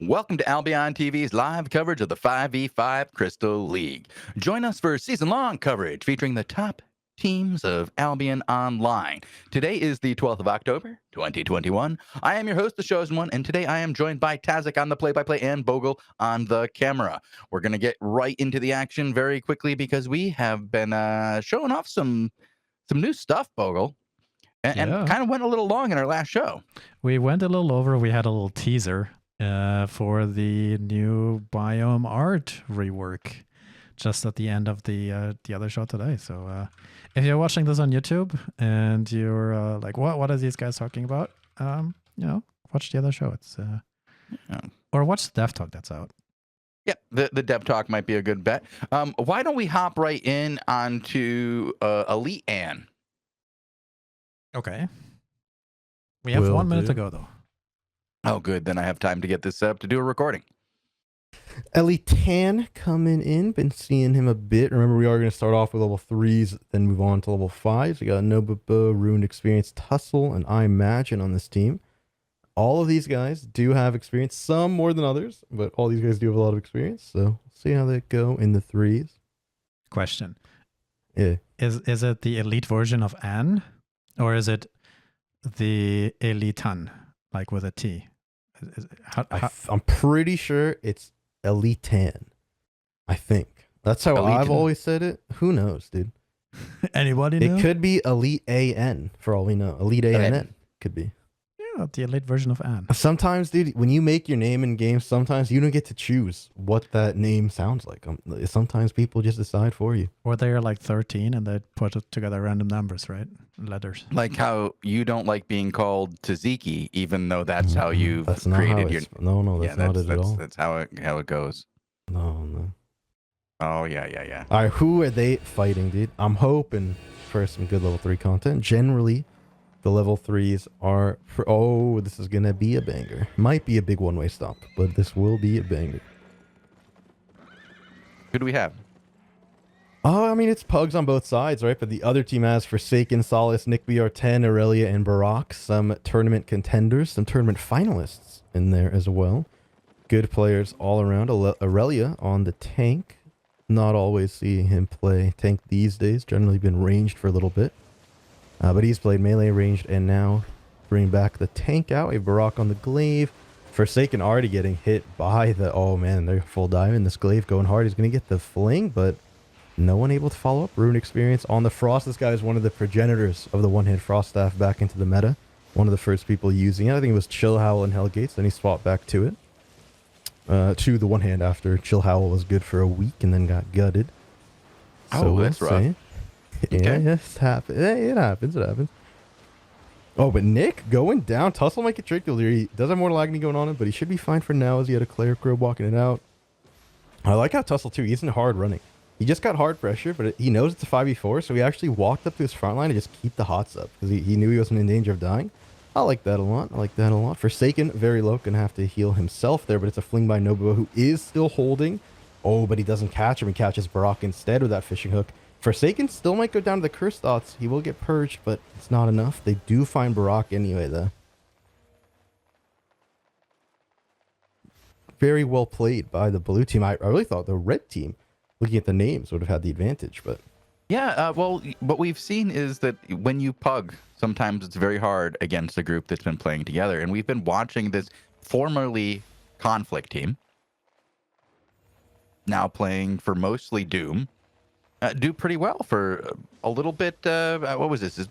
Welcome to Albion TV's live coverage of the 5v5 Crystal League. Join us for season-long coverage featuring the top teams of Albion Online. Today is the 12th of October, 2021. I am your host, the Shozen One, and today I am joined by Tazzik on the play-by-play and Bogul on the camera. We're going to get right into the action very quickly because we have been showing off some new stuff, Bogul, and kind of went a little long in our last show. We went a little over. We had a little teaser for the new biome art rework just at the end of the other show today. So if you're watching this on YouTube and you're like, what are these guys talking about? Watch the other show. It's or watch the Dev Talk that's out. Yeah, the Dev Talk might be a good bet. Why don't we hop right in onto Elite Anne? Okay. We have 1 minute to go, though. Oh, good. Then I have time to get this up to do a recording. Elite Tan coming in. Been seeing him a bit. Remember, we are going to start off with level 3s, then move on to level 5s. We got Nobaba, Ruined Experience, Tussle, and I Imagine on this team. All of these guys do have experience, some more than others, but all these guys do have a lot of experience. So we'll see how they go in the 3s. Question. Yeah. Is it the elite version of Anne, or is it the Elitan, like with a T? I'm pretty sure it's Elitan. I think. That's how Elitan. I've always said it. Who knows, dude? Anybody know? It could be Elite AN for all we know. Elite ANN could be. Yeah, the elite version of Anne. Sometimes, dude, when you make your name in games, sometimes you don't get to choose what that name sounds like. Sometimes people just decide for you. Or they're like 13 and they put together random numbers, right? Letters. Like how you don't like being called Tazzik, even though that's how you've created your... No, that's not it at all. That's how it goes. No. Oh, yeah. All right, who are they fighting, dude? I'm hoping for some good level 3 content. Generally, the level 3s are... this is going to be a banger. Might be a big one-way stop, but this will be a banger. Who do we have? Oh, I mean, it's pugs on both sides, right? But the other team has Forsaken, Solace, Nick BR10, Aurelia, and Barak. Some tournament contenders, some tournament finalists in there as well. Good players all around. Aurelia on the tank. Not always seeing him play tank these days. Generally been ranged for a little bit. But he's played melee, ranged, and now bring back the tank out. A Barak on the glaive. Forsaken already getting hit by the... Oh, man, they're full diamond. This glaive going hard. He's going to get the fling, but no one able to follow up. Ruined Experience on the Frost. This guy is one of the progenitors of the one-hit Frost staff back into the meta. One of the first people using it. I think it was Chill Howl and Hellgates. Then he swapped back to it. To the one hand after Chill Howl was good for a week and then got gutted. So that's rough. Yeah, it happens. It happens. Oh, but Nick going down. Tussle might get tricked here. He does have more agony going on him, but he should be fine for now as he had a Cleric Robe walking it out. I like how Tussle, too, he isn't hard running. He just got hard pressure, but he knows it's a 5v4, so he actually walked up to his front line to just keep the hots up because he knew he wasn't in danger of dying. I like that a lot. Forsaken, very low, gonna have to heal himself there, but it's a fling by Nobuo, who is still holding. Oh, but he doesn't catch him. He catches Barak instead with that fishing hook. Forsaken still might go down to the curse dots. He will get purged, but it's not enough. They do find Barak anyway, though. Very well played by the blue team. I really thought the red team, looking at the names, would have had the advantage, but... Yeah, well, what we've seen is that when you pug, sometimes it's very hard against a group that's been playing together. And we've been watching this formerly Conflict team, now playing for mostly Doom, do pretty well for a little bit. What was this?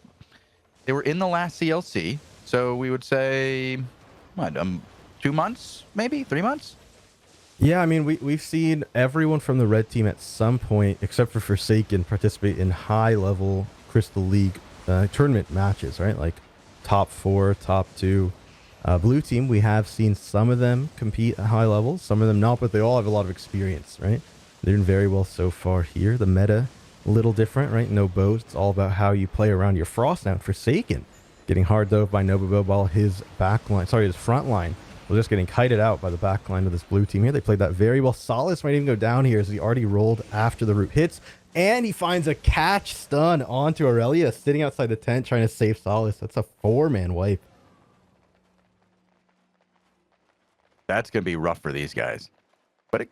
They were in the last CLC, so we would say, what, 2 months, maybe 3 months? Yeah, I mean, we've seen everyone from the red team at some point, except for Forsaken, participate in high-level Crystal League tournament matches, right? Like top 4, top 2. Blue team, we have seen some of them compete at high levels, some of them not, but they all have a lot of experience, right? They're doing very well so far here. The meta, a little different, right? No bows. It's all about how you play around your Frost now. Forsaken, getting hard dove by Nobuo while his front line was just getting kited out by the back line of this blue team here. They played that very well. Solace might even go down here as he already rolled after the root hits. And he finds a catch stun onto Aurelia sitting outside the tent trying to save Solace. That's a 4-man wipe. That's going to be rough for these guys. But,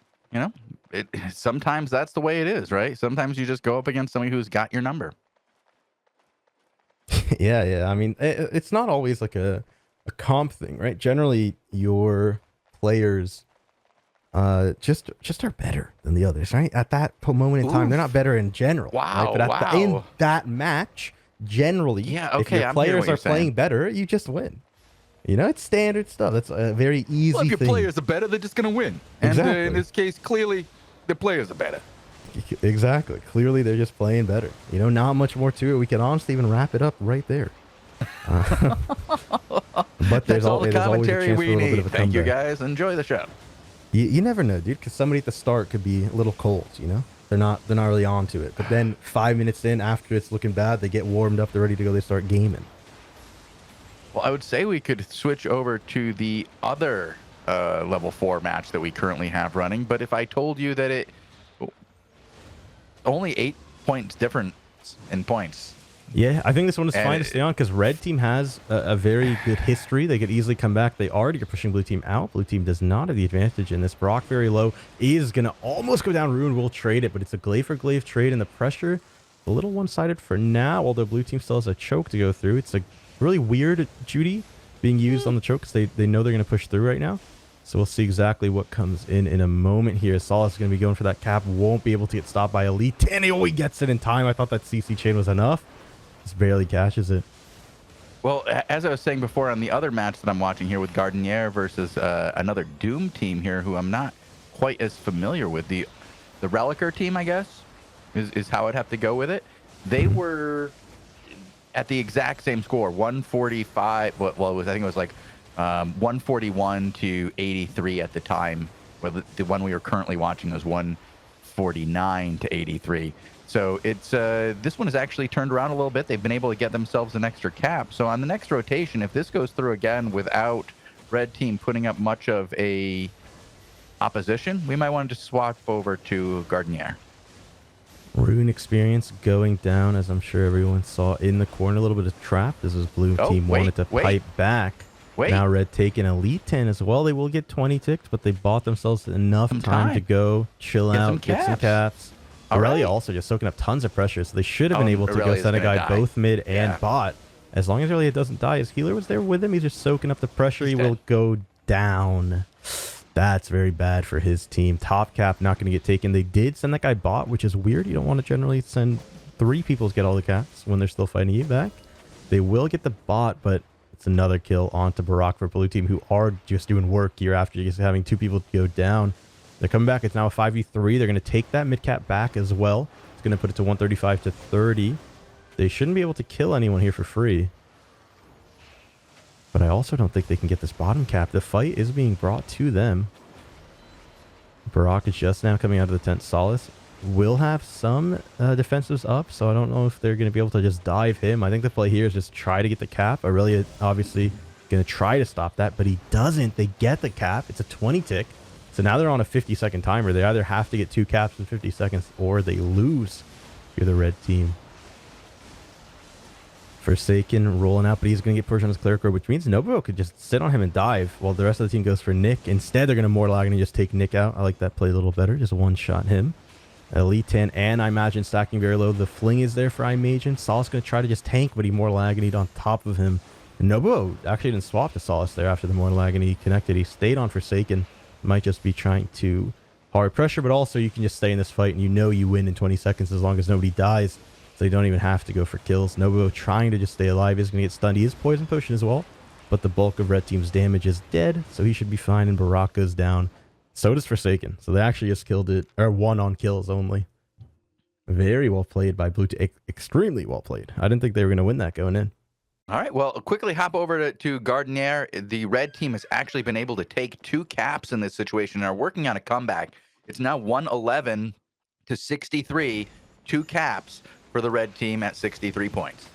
sometimes that's the way it is, right? Sometimes you just go up against somebody who's got your number. Yeah. I mean, it's not always like a comp thing, right? Generally, your players just are better than the others, right? At that moment in time, they're not better in general. Wow, right? But in that match, generally, if your players are playing better, you just win. It's standard stuff. That's a very easy Well, if your thing. players are better, they're just going to win. Exactly. And in this case, clearly, the players are better. Exactly. Clearly, they're just playing better. Not much more to it. We can honestly even wrap it up right there. But there's all the commentary we need. Thank you, comeback. guys. Enjoy the show. You never know, dude, because somebody at the start could be a little cold, They're not really onto it. But then 5 minutes in, after it's looking bad, they get warmed up, they're ready to go, they start gaming. Well, I would say we could switch over to the other level 4 match that we currently have running. But if I told you that it only 8 points difference in points. Yeah, I think this one is fine to stay on because red team has a very good history. They could easily come back. They already are pushing blue team out. Blue team does not have the advantage in this. Brock very low is going to almost go down. Ruin will trade it, but it's a glaive for glaive trade, and the pressure a little one-sided for now, although blue team still has a choke to go through. It's a really weird Judy being used on the choke because they know they're going to push through right now. So we'll see exactly what comes in a moment here. Salas is going to be going for that cap. Won't be able to get stopped by Elite 10. Oh, he gets it in time. I thought that CC chain was enough. Just barely cashes it. Well, as I was saying before on the other match that I'm watching here with Gardenier versus another Doom team here who I'm not quite as familiar with. The Relicer team, I guess, is how I'd have to go with it. They were at the exact same score, 145. Well, I think it was like 141 to 83 at the time. Well, the one we were currently watching was 149 to 83. So it's this one has actually turned around a little bit. They've been able to get themselves an extra cap. So on the next rotation, if this goes through again without red team putting up much of a opposition, we might want to swap over to Gardenier. Rune experience going down, as I'm sure everyone saw in the corner. A little bit of trap. This is blue team wanted to pipe back. Now red taking Elite 10 as well. They will get 20 ticks, but they bought themselves enough time to go chill out, get some caps. Aurelia also just soaking up tons of pressure, so they should have been able to go send a guy both mid and bot. As long as Aurelia doesn't die, his healer was there with him. He's just soaking up the pressure. He will go down. That's very bad for his team. Top cap not going to get taken. They did send that guy bot, which is weird. You don't want to generally send 3 people to get all the caps when they're still fighting you back. They will get the bot, but it's another kill onto Barak for blue team, who are just doing work year after just having 2 people go down. They're coming back. It's now a 5v3. They're going to take that mid cap back as well. It's going to put it to 135 to 30. They shouldn't be able to kill anyone here for free. But I also don't think they can get this bottom cap. The fight is being brought to them. Barak is just now coming out of the tent. Solace will have some defensives up, so I don't know if they're going to be able to just dive him. I think the play here is just try to get the cap. Aurelia obviously going to try to stop that, but he doesn't. They get the cap. It's a 20 tick. So now they're on a 50-second timer. They either have to get 2 caps in 50 seconds or they lose. You're the red team. Forsaken rolling out, but he's going to get pushed on his Cleric Robe, which means Nobuo could just sit on him and dive while the rest of the team goes for Nick. Instead, they're going to Mortal Agony and just take Nick out. I like that play a little better. Just one-shot him. Elite 10 and I imagine stacking very low. The fling is there for iMagen. Solace going to try to just tank, but he Mortal Agony'd on top of him. And Nobuo actually didn't swap to Solace there after the Mortal Agony connected. He stayed on Forsaken. Might just be trying to hard pressure, but also you can just stay in this fight and you know you win in 20 seconds as long as nobody dies. So you don't even have to go for kills. Nobuo trying to just stay alive is going to get stunned. He is poison potion as well, but the bulk of red team's damage is dead, so he should be fine. And Barak goes down. So does Forsaken. So they actually just killed it, or won on kills only. Very well played by blue team. Extremely well played. I didn't think they were going to win that going in. All right, well, quickly hop over to Gardenier. The red team has actually been able to take 2 caps in this situation and are working on a comeback. It's now 111 to 63, 2 caps for the red team at 63 points.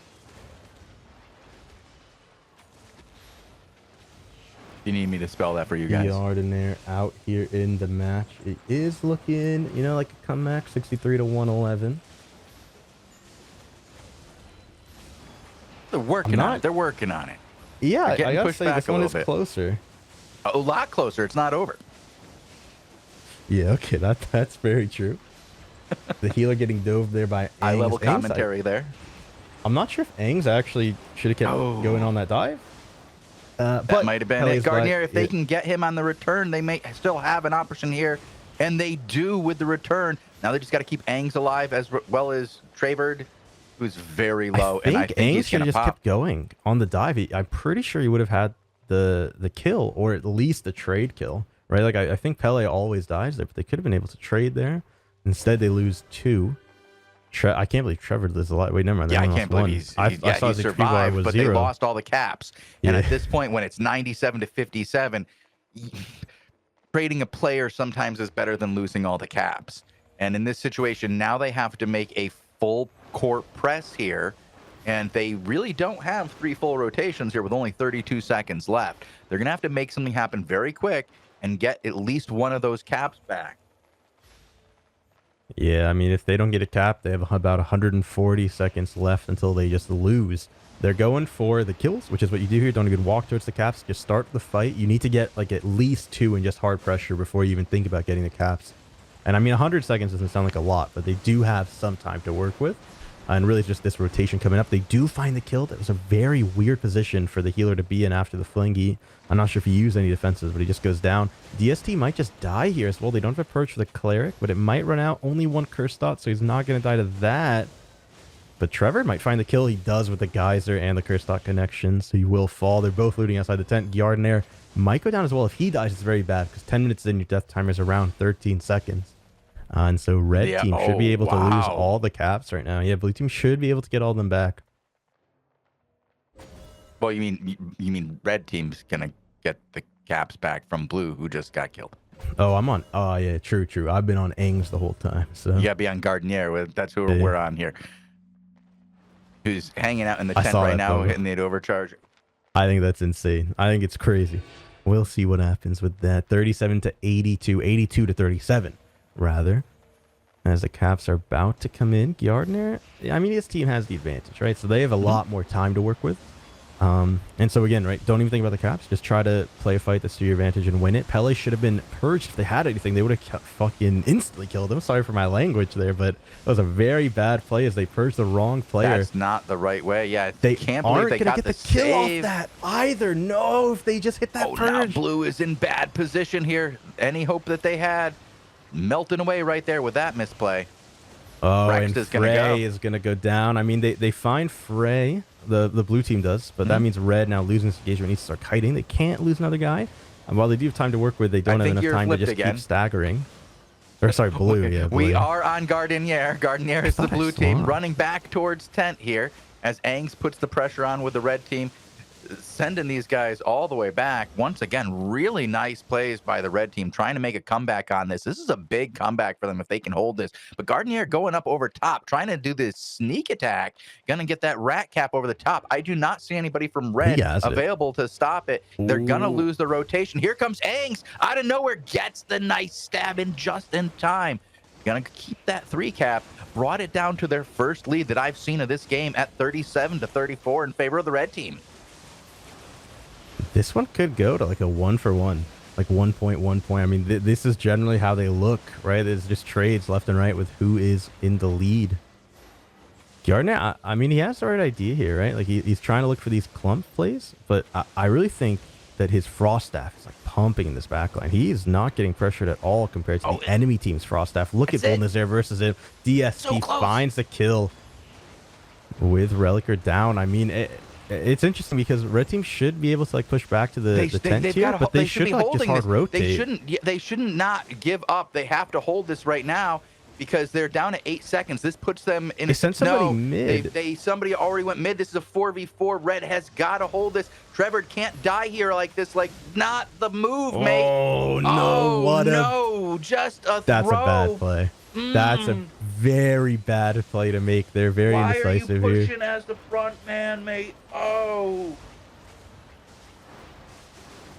You need me to spell that for you guys? Gardenier out here in the match. It is looking, like a comeback, 63 to 111. They're working on it. They're working on it. Yeah, I gotta say this one is closer. A lot closer. It's not over. Yeah, okay, that's very true. The healer getting dove there by Eye level Aang's. commentary there. I'm not sure if Aang's actually should have kept going on that dive. That might have been it. Pele's Gardenier, like, if they can get him on the return, they may still have an option here. And they do with the return. Now they just got to keep Aang's alive as well as Treverd, who's very low. I think Aang should have just kept going on the dive. I'm pretty sure he would have had the kill, or at least the trade kill, right? Like I think Pele always dies there, but they could have been able to trade there. Instead, they lose 2. I can't believe Trevor lives a lot. Wait, never mind. Yeah, I can't believe he survived, but they lost all the caps. And at this point, when it's 97 to 57, trading a player sometimes is better than losing all the caps. And in this situation, now they have to make a full court press here. And they really don't have 3 full rotations here with only 32 seconds left. They're going to have to make something happen very quick and get at least one of those caps back. Yeah, I mean, if they don't get a cap, they have about 140 seconds left until they just lose. They're going for the kills, which is what you do here. Don't even walk towards the caps. Just start the fight. You need to get like at least 2 in just hard pressure before you even think about getting the caps. And I mean, 100 seconds doesn't sound like a lot, but they do have some time to work with. And really just this rotation coming up. They do find the kill. That was a very weird position for the healer to be in after the flingy. I'm not sure if he used any defenses, but he just goes down. DST might just die here as well. They don't have a perch for the cleric, but it might run out. Only 1 curse dot, so he's not going to die to that. But Trevor might find the kill. He does with the geyser and the curse dot connection, so he will fall. They're both looting outside the tent. Gardner might go down as well. If he dies, it's very bad, because 10 minutes in, your death timer is around 13 seconds. And so red team should be able to lose all the caps right now. Yeah, blue team should be able to get all of them back. Well, you mean red team's gonna get the caps back from blue, who just got killed. Oh, I'm on. Oh, yeah, true. I've been on Aang's the whole time. So you gotta be on Gardenier. That's who we're on here. Who's hanging out in the tent right now, hitting the overcharge. I think that's insane. I think it's crazy. We'll see what happens with that. 37 to 82, 82 to 37. Rather, as the caps are about to come in. Gardner, I mean, his team has the advantage, right? So they have a lot more time to work with. And so again, right, don't even think about the caps. Just try to play a fight that's to your advantage and win it. Pele should have been purged. If they had anything, they would have fucking instantly killed him. Sorry for my language there, but it was a very bad play as they purged the wrong player. That's not the right way. Yeah, they can't believe they got the kill off that either. No, if they just hit that purge. Now blue is in bad position here. Any hope that they had melting away right there with that misplay. Oh, Rex and Frey is going to go down. I mean, they find Frey, the blue team does, but that means red now losing this engagement needs to start kiting. They can't lose another guy. And while they do have time to work with, they don't have enough time to just keep staggering. Or sorry, blue. Yeah, blue. We are on Gardenier. Gardenier is the blue team running back towards tent here as Aang's puts the pressure on with the red team, sending these guys all the way back. Once again, really nice plays by the red team, trying to make a comeback on this. This is a big comeback for them if they can hold this. But Gardenier going up over top, trying to do this sneak attack, gonna get that rat cap over the top. I do not see anybody from red available to stop it. They're gonna lose the rotation. Here comes Aang's out of nowhere, gets the nice stab in just in time. Gonna keep that 3 cap. Brought it down to their first lead that I've seen of this game at 37 to 34 in favor of the red team. This one could go to like a 1-for-1, like 1.1 point. I mean, this is generally how they look, right? There's just trades left and right with who is in the lead. Gardner, I mean, he has the right idea here, right? Like he's trying to look for these clump plays, but I really think that his frost staff is like pumping in this backline. He is not getting pressured at all compared to the enemy team's frost staff. Look at boldness there versus him. DST finds the kill with Relicer down. I mean, it's interesting because red team should be able to like push back to the tent here, but they should like just hard rotate. They shouldn't not give up. They have to hold this right now because they're down at 8 seconds. This puts them in. They sent somebody mid. Somebody already went mid. This is a 4v4. Red has got to hold this. Trevor can't die here like this. Like not the move, mate. Oh no! Just a That's throw. A bad play. That's a very bad play to make. They're very indecisive here. Why are you pushing as the front man, mate? Oh.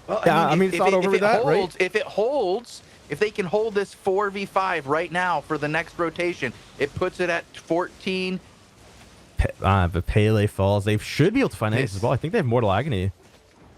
Well, yeah, I mean it's not over with that, right? If it holds, if they can hold this 4v5 right now for the next rotation, it puts it at 14. But Pele falls. They should be able to find Ace as well. I think they have Mortal Agony.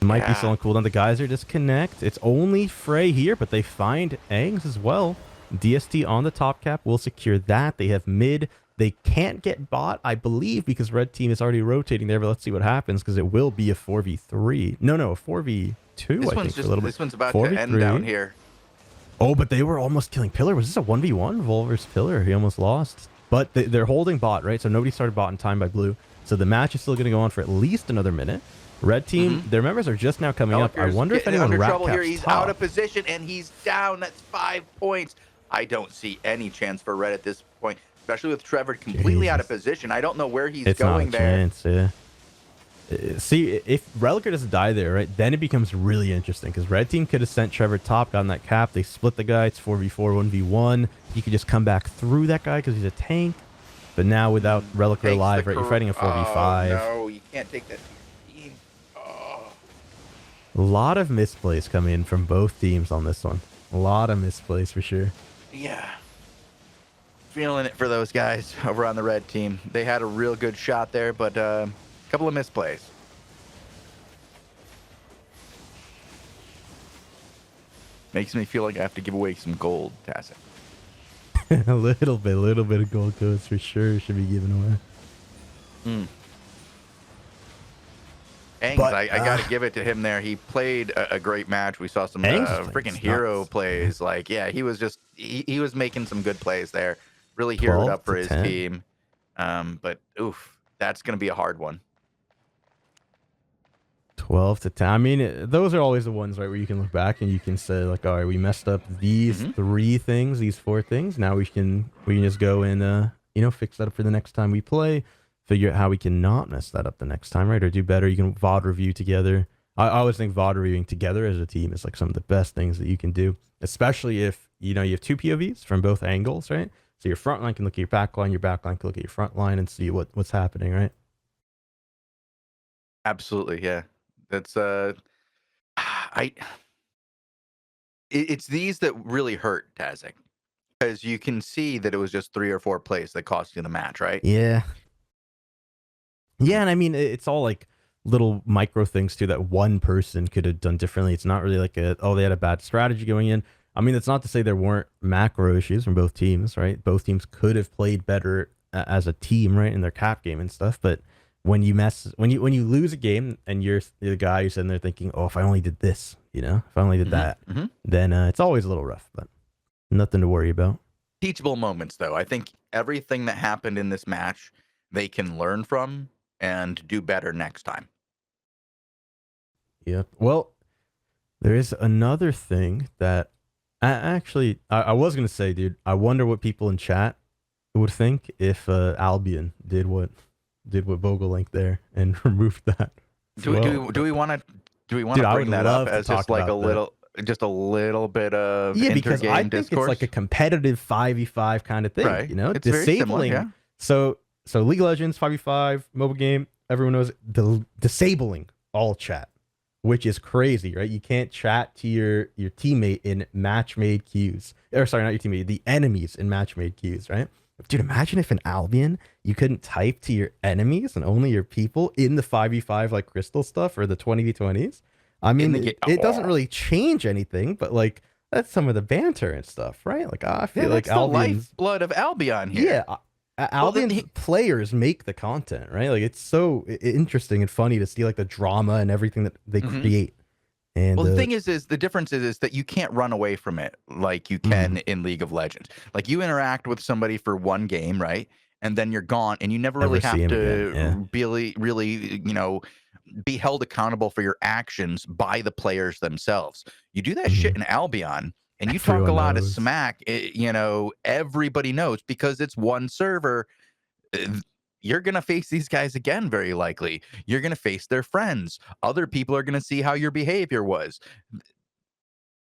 Might be still on cooldown. The Geyser disconnect. It's only Frey here, but they find Aang's as well. DST on the top cap will secure that. They have mid. They can't get bot, I believe, because red team is already rotating there, but let's see what happens, because it will be a 4v3. No, a 4v2, This I think, for a little bit. This one's about 4v3. to end down here. Oh, but they were almost killing Pillar. Was this a 1v1? Vol versus Pillar. He almost lost. But they're holding bot, right? So nobody started bot in time by blue. So the match is still going to go on for at least another minute. Red team, their members are just now coming up. I wonder if anyone under rat trouble here. caps He's top. out of position, and he's down. That's 5 points. I don't see any chance for Red at this point, especially with Trevor completely out of position. I don't know where he's going there. It's not a chance, yeah. See, if Reliker doesn't die there, right, then it becomes really interesting, because red team could have sent Trevor top, gotten that cap. They split the guy. It's 4v4, 1v1. He could just come back through that guy because he's a tank. But now without Reliker alive, right, you're fighting a 4v5. Oh, no, you can't take that to your team. Oh. A lot of misplays coming in from both teams on this one. A lot of misplays for sure. Yeah. Feeling it for those guys over on the red team. They had a real good shot there, but a couple of misplays. Makes me feel like I have to give away some gold, Tazzik. a little bit of gold codes for sure should be given away. Aang's, But, I got to give it to him there. He played a great match. We saw some Aang's freaking nuts. hero plays. Like, yeah, he was just he was making some good plays there. Really heroed up for his 10. team. But oof, that's gonna be a hard one. 12 to 10. I mean, those are always the ones, right, where you can look back and you can say, like, all right, we messed up these 3 things, these 4 things. Now we can just go and fix that up for the next time we play. Figure out how we can not mess that up the next time, right? Or do better. You can VOD review together. I always think VOD reviewing together as a team is like some of the best things that you can do, especially if, you have 2 POVs from both angles, right? So your front line can look at your back line can look at your front line and see what's happening, right? Absolutely, yeah. That's it's these that really hurt, Tazzik, because you can see that it was just 3 or 4 plays that cost you the match, right? Yeah. Yeah, and I mean, it's all like little micro things too that one person could have done differently. It's not really like they had a bad strategy going in. I mean, that's not to say there weren't macro issues from both teams, right? Both teams could have played better as a team, right, in their cap game and stuff. But when you lose a game and you're the guy who's sitting there thinking, oh, if I only did this, if I only did that, then it's always a little rough, but nothing to worry about. Teachable moments, though. I think everything that happened in this match, they can learn from and do better next time. Yep. Well, there is another thing that I was going to say, dude, I wonder what people in chat would think if Albion did what Bogul linked there and removed that. Do we want to bring that up as just like a little bit of because I think discourse? It's like a competitive 5v5 kind of thing, right. It's disabling. Very similar, So League of Legends 5v5 mobile game, everyone knows disabling all chat, which is crazy, right? You can't chat to your teammate in match-made queues. Or sorry, not your teammate, the enemies in match-made queues, right? Dude, imagine if in Albion you couldn't type to your enemies and only your people in the 5v5 like Crystal stuff or the 20v20s. I mean, it doesn't really change anything, but like that's some of the banter and stuff, right? Like I feel like Albion's the lifeblood of Albion here. Yeah. Albion's players make the content, right? Like it's so interesting and funny to see like the drama and everything that they create. And the thing is the difference is that you can't run away from it like you can in League of Legends. Like you interact with somebody for one game, right? And then you're gone, and you never really have to really, be held accountable for your actions by the players themselves. You do that shit in Albion, and you talk a lot of smack. Everybody knows because it's one server. You're going to face these guys again, very likely. You're going to face their friends. Other people are going to see how your behavior was.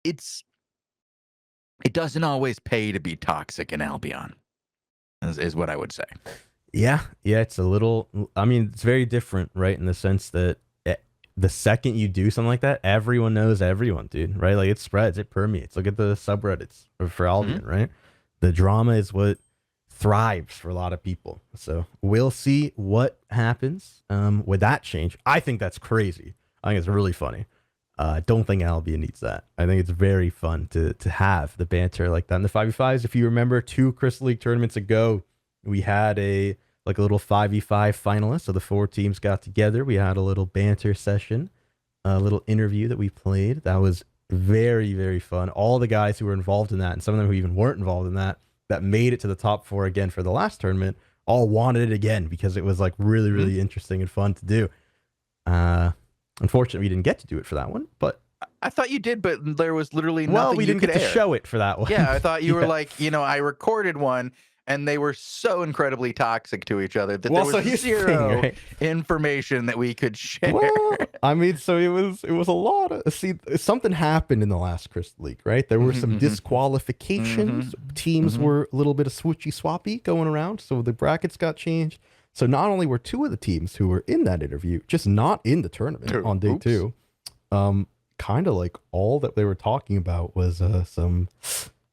It doesn't always pay to be toxic in Albion, is what I would say. Yeah, it's a little, I mean, it's very different, right? In the sense that the second you do something like that, everyone knows everyone, dude, right? Like it spreads, it permeates. Look at the subreddits for Albion, right? The drama is what thrives for a lot of people. So we'll see what happens with that change. I think that's crazy. I think it's really funny. I don't think Albion needs that. I think it's very fun to have the banter like that in the 5v5s. If you remember 2 Crystal League tournaments ago, we had a little 5v5 finalist. So the 4 teams got together. We had a little banter session, a little interview that we played. That was very, very fun. All the guys who were involved in that, and some of them who even weren't involved in that made it to the top 4 again for the last tournament, all wanted it again because it was like really, really interesting and fun to do. Unfortunately, we didn't get to do it for that one, but I thought you did, but there was literally nothing. well, we didn't get to air. show it for that one. Yeah, I thought you were Yeah. like, I recorded one, and they were so incredibly toxic to each other that Well, there so was here's the thing, zero right? information that we could share. Well, I mean, so it was a lot of something happened in the last Crystal League, right? There were some disqualifications. Teams were a little bit of swoochy swappy going around, so the brackets got changed. So not only were 2 of the teams who were in that interview just not in the tournament on day 2, kind of like all that they were talking about was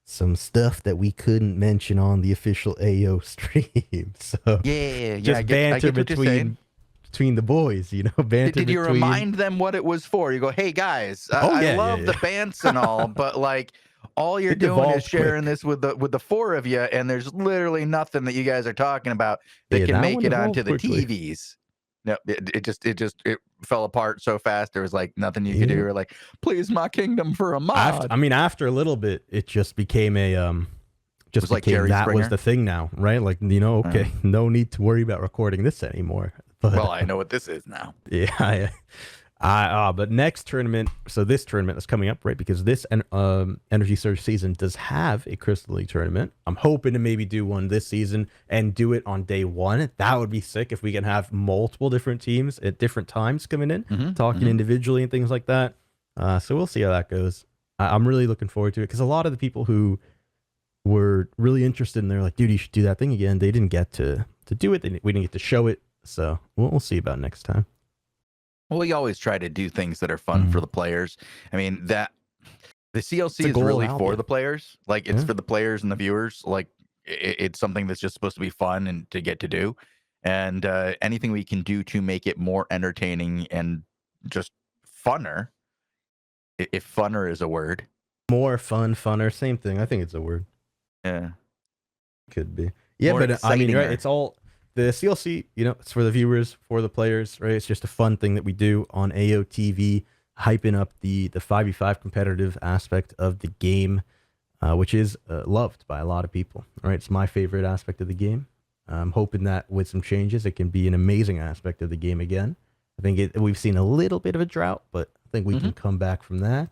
some stuff that we couldn't mention on the official AO stream. So Yeah, banter between the boys, banter. Did you between... remind them what it was for? You go, hey guys, I love the bants and all, but like all you're doing is sharing this with the 4 of you, and there's literally nothing that you guys are talking about that can make it onto the TVs. No, it fell apart so fast. There was like nothing you could do. You're like, please, my kingdom for a mod. After a little bit, it just became was the thing now, right? Like, okay, no need to worry about recording this anymore. But, well, I know what this is now. Yeah. But next tournament, so this tournament is coming up, right? Because this Energy Surge season does have a Crystal League tournament. I'm hoping to maybe do one this season and do it on day 1. That would be sick if we can have multiple different teams at different times coming in, talking individually and things like that. So we'll see how that goes. I'm really looking forward to it because a lot of the people who were really interested in, they're like, dude, you should do that thing again. They didn't get to do it. We didn't get to show it. So we'll see about next time. Well, we always try to do things that are fun for the players. I mean, the CLC is really for the players. Like, it's for the players and the viewers. Like, it's something that's just supposed to be fun and to get to do. And anything we can do to make it more entertaining and just funner, if funner is a word. More fun, funner, same thing. I think it's a word. Yeah. Could be. Yeah, More but I mean, right, exciting-er. it's all... The CLC, it's for the viewers, for the players, right? It's just a fun thing that we do on AOTV, hyping up the 5v5 competitive aspect of the game, which is loved by a lot of people, right? It's my favorite aspect of the game. I'm hoping that with some changes, it can be an amazing aspect of the game again. I think we've seen a little bit of a drought, but I think we can come back from that.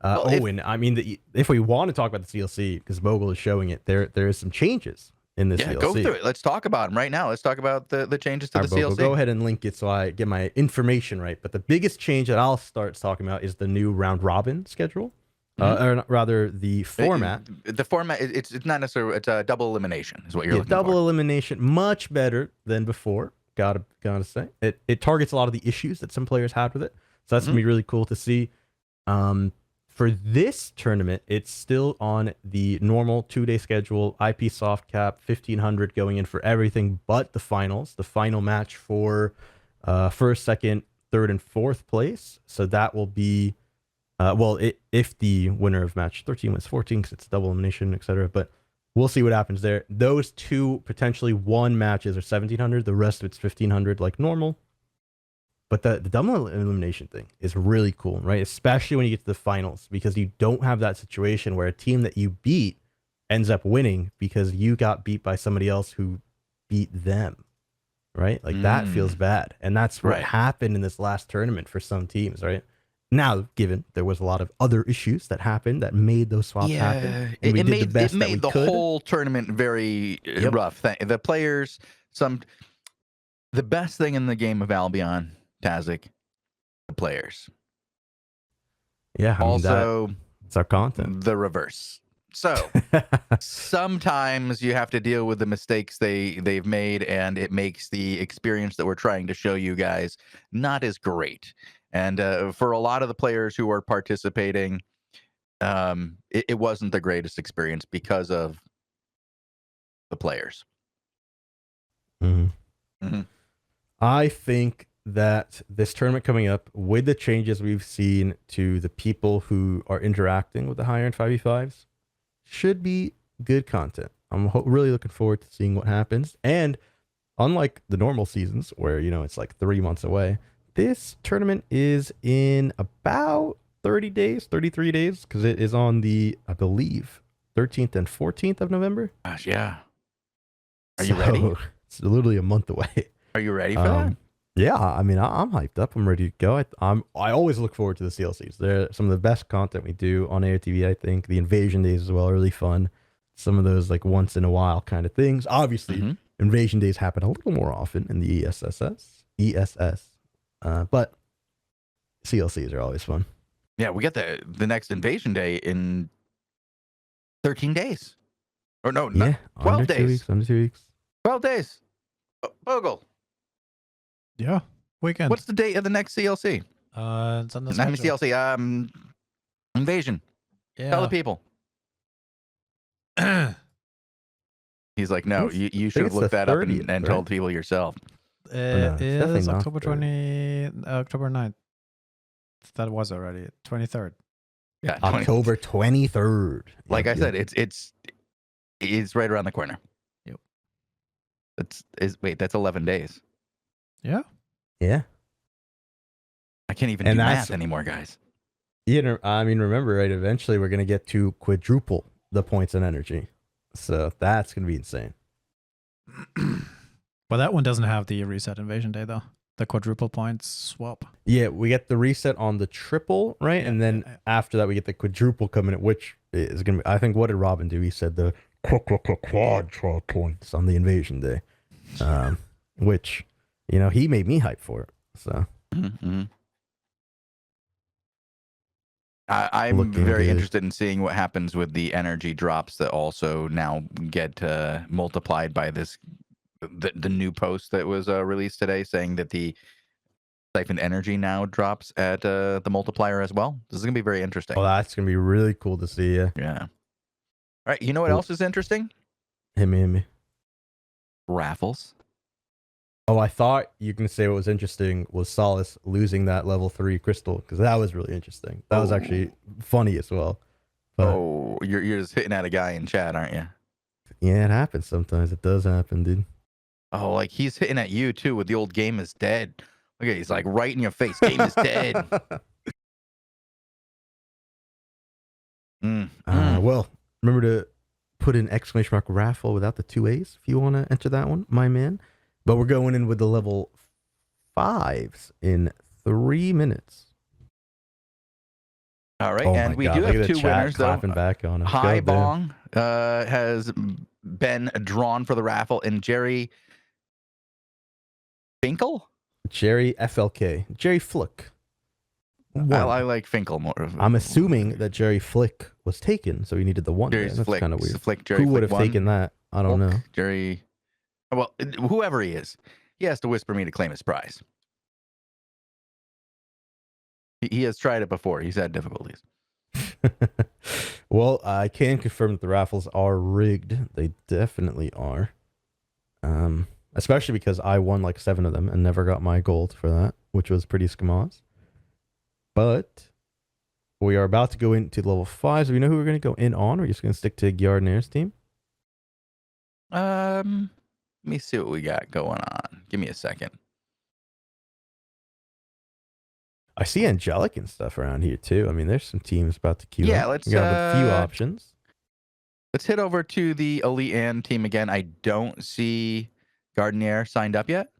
And I mean, if we want to talk about the CLC, because Bogul is showing it, there is some changes in this CLC. Go through it. Let's talk about them right now. Let's talk about the changes to the CLC. Go ahead and link it so I get my information right. But the biggest change that I'll start talking about is the new round robin schedule, or rather the format. The format, it's not necessarily, it's a double elimination is what you're looking for. Double elimination, much better than before. Gotta say, it targets a lot of the issues that some players had with it. So that's gonna be really cool to see. For this tournament, it's still on the normal 2-day schedule, IP soft cap, 1,500 going in for everything but the finals. The final match for first, second, third, and fourth place. So that will be, if the winner of match 13 wins 14, because it's double elimination, etc. But we'll see what happens there. Those 2 potentially 1 matches are 1,700. The rest of it's 1,500 like normal. But the double elimination thing is really cool, right? Especially when you get to the finals, because you don't have that situation where a team that you beat ends up winning because you got beat by somebody else who beat them, right? Like that feels bad. And that's what happened in this last tournament for some teams, right? Now, given there was a lot of other issues that happened that made those swaps happen, and we did the best that we could. It made the whole tournament very rough. The players, the best thing in the game of Albion, Tazzik, the players. Yeah. Also, it's our content. The reverse. So sometimes you have to deal with the mistakes they've made, and it makes the experience that we're trying to show you guys not as great. And for a lot of the players who are participating, it wasn't the greatest experience because of the players. I think that this tournament coming up, with the changes we've seen to the people who are interacting with the higher end 5v5s, should be good content. I'm really looking forward to seeing what happens. And unlike the normal seasons where, it's like 3 months away, this tournament is in about 30 days, 33 days, because it is on the, I believe, 13th and 14th of November. Gosh, yeah. Are you ready? It's literally a month away. Are you ready for that? Yeah, I mean, I'm hyped up. I'm ready to go. I always look forward to the CLCs. They're some of the best content we do on AlbionTV, I think. The Invasion Days as well are really fun. Some of those like once in a while kind of things. Obviously, Invasion Days happen a little more often in the ESS. But CLCs are always fun. Yeah, we got the next Invasion Day in 13 days. Or no, Yeah, 12 under days. 2 weeks, under 2 weeks. 12 days. Bogul, Yeah, weekend. what's the date of the next CLC? It's on the I mean schedule. CLC, Invasion. Yeah. Tell the people. He's like, no, you should have it's looked the that up 30th, and told people yourself. no, it's definitely Is not October 30th. October 9th. That was already 23rd. Yeah, October 23rd. Like Yep, I said, it's right around the corner. Yep. That's 11 days. Yeah. Yeah. I can't even And do that's- math anymore, guys. I mean, remember, right? Eventually, we're going to get to quadruple the points and energy. So that's going to be insane. But that one doesn't have the reset Invasion Day, though. The quadruple points swap. Yeah, we get the reset on the triple, right? And then after that, we get the quadruple coming in, which is going to be, I think, what did Robin do? He said the quad points on the Invasion Day, which, he made me hype for it. So Mm-hmm. I'm Looking very good. interested in seeing what happens with the energy drops that also now get multiplied by the new post that was released today, saying that the siphoned energy now drops at the multiplier as well. This is gonna be very interesting. oh, that's going to be really cool to see. Yeah. Yeah. All right. You know what Cool. else is interesting? Hit me. Raffles. Oh, I thought you can say what was interesting was Solace losing that level 3 crystal, because that was really interesting. That was actually funny as well. But Oh, you're just hitting at a guy in chat, aren't you? yeah, it happens sometimes. It does happen, dude. Oh, like he's hitting at you too with the old game is dead. Look at, he's like right in your face. Game is dead. Well, remember to put in ! raffle without the 2 A's if you want to enter that one, my man. But we're going in with the level 5s in 3 minutes. All right, Oh and my we God, do look at have the two chat winners though. clapping back on us. Hi God damn. Bong has been drawn for the raffle, and Jerry Finkel. Jerry FLK. Jerry Flick. I like Finkel more. I'm assuming that Jerry Flick was taken, so he needed the 1. Jerry's That's Flick. kind of weird. Flick, Jerry Who would Flick have won. taken that? I don't know. Jerry. Well, whoever he is, he has to whisper me to claim his prize. He has tried it before. He's had difficulties. Well, I can confirm that the raffles are rigged. They definitely are. Especially because I won like 7 of them and never got my gold for that, which was pretty schmoz. But we are about to go into level 5. So we know who we're going to go in on. We're just going to stick to Gardner's team. Let me see what we got going on. Give me a second. I see Angelic and stuff around here too. I mean, there's some teams about to queue Yeah, up. let's, We got a few options. Let's head over to the Elite and team again. I don't see Gardner signed up yet.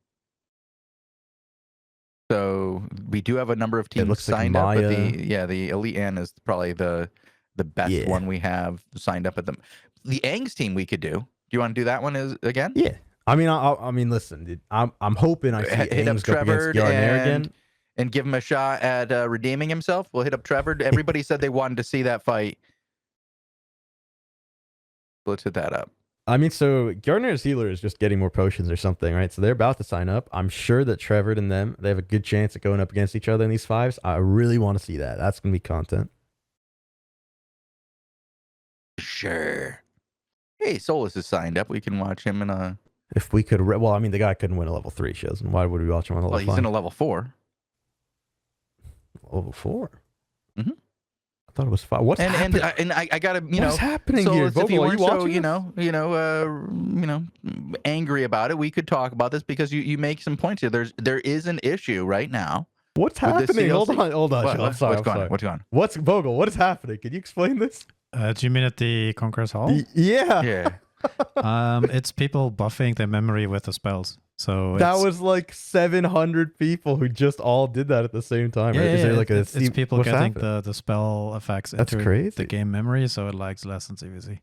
So we do have a number of teams looks like signed up. But Maya. the Elite and is probably the best one we have signed up at them. The Angs team we could do. Do you want to do that one again? Yeah. I mean, listen, dude, I'm hoping I see Hit up Ames go up Trevor against Gardner again. and give him a shot at redeeming himself. We'll hit up Trevor. Everybody said they wanted to see that fight. Let's hit that up. I mean, so Gardner's healer is just getting more potions or something, right? So they're about to sign up. I'm sure that Trevor and them, they have a good chance at going up against each other in these 5s. I really want to see that. That's going to be content. Sure. Hey, Solus is signed up. We can watch him in a If we could, well, I mean, the guy couldn't win a level 3 Shozen. Why would we watch him on a level Well, 5? he's in a level 4. Level 4? Mm-hmm. I thought it was 5. What's happening? And I gotta, What's happening here? If you Bogul, are weren't you so, watching angry about it, we could talk about this because you make some points here. There is an issue right now. What's with the happening? Hold CLC. on. I'm sorry. What's going on? What's going on? What's Bogul? What is happening? Can you explain this? Do you mean at the Conqueror's Hall? Yeah. Yeah. It's people buffing their memory with the spells. So That was like 700 people who just all did that at the same time. Right? Is there like it's people what's getting happening? the spell effects That's into crazy. the game memory, so it lags less in CVC.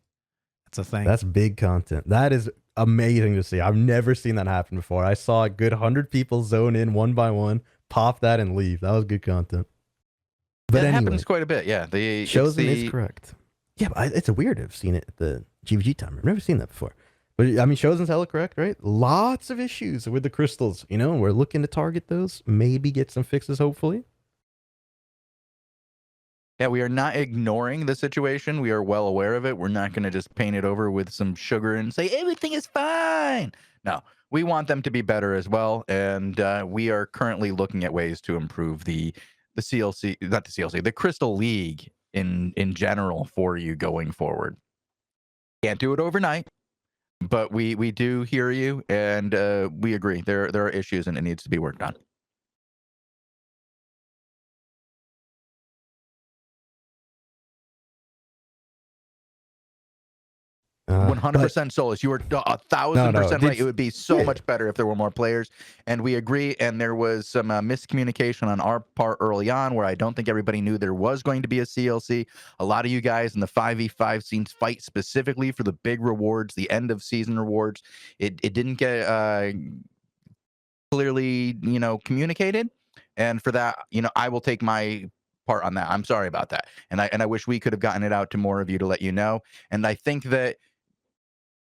It's a thing. That's big content. That is amazing to see. I've never seen that happen before. I saw a good 100 people zone in one by one, pop that, and leave. That was good content. But It anyway, happens quite a bit. Yeah. Shozen is correct. Yeah, but it's weird. I've seen it at the GVG time. I've never seen that before. But I mean, Shozen's hella correct, right? Lots of issues with the crystals. We're looking to target those. Maybe get some fixes, hopefully. Yeah, we are not ignoring the situation. We are well aware of it. We're not going to just paint it over with some sugar and say everything is fine. No, we want them to be better as well. And we are currently looking at ways to improve the CLC, not the CLC, the Crystal League in general for you going forward. Can't do it overnight, but we do hear you, and we agree. There are issues, and it needs to be worked on. 100% Solus. You were 1,000% right. It would be so much better if there were more players, and we agree. And there was some miscommunication on our part early on, where I don't think everybody knew there was going to be a CLC. A lot of you guys in the 5v5 scenes fight specifically for the big rewards, the end of season rewards. It didn't get clearly, communicated, and for that, I will take my part on that. I'm sorry about that, and I wish we could have gotten it out to more of you to let you know. And I think that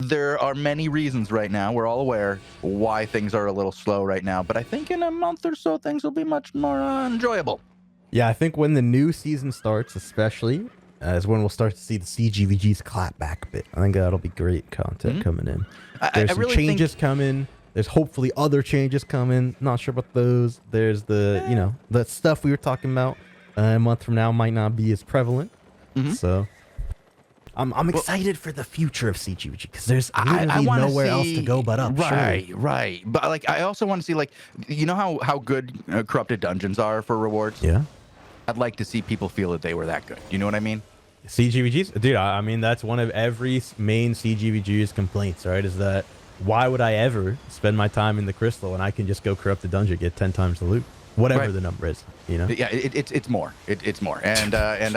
there are many reasons right now, we're all aware, why things are a little slow right now. But I think in a month or so, things will be much more enjoyable. Yeah, I think when the new season starts, especially, is when we'll start to see the CGVGs clap back a bit. I think that'll be great content coming in. There's some changes coming. There's hopefully other changes coming. Not sure about those. There's the, the stuff we were talking about a month from now might not be as prevalent. So I'm excited for the future of CGVG because there's literally nowhere else to go but up. Right. But I also want to see how good corrupted dungeons are for rewards. Yeah. I'd like to see people feel that they were that good. You know what I mean? CGVGs, dude. I mean that's one of every main CGVG's complaints, right? Is that why would I ever spend my time in the crystal when I can just go corrupt the dungeon, get 10 times the loot? Whatever the number is, Yeah, it's more. It's more, and I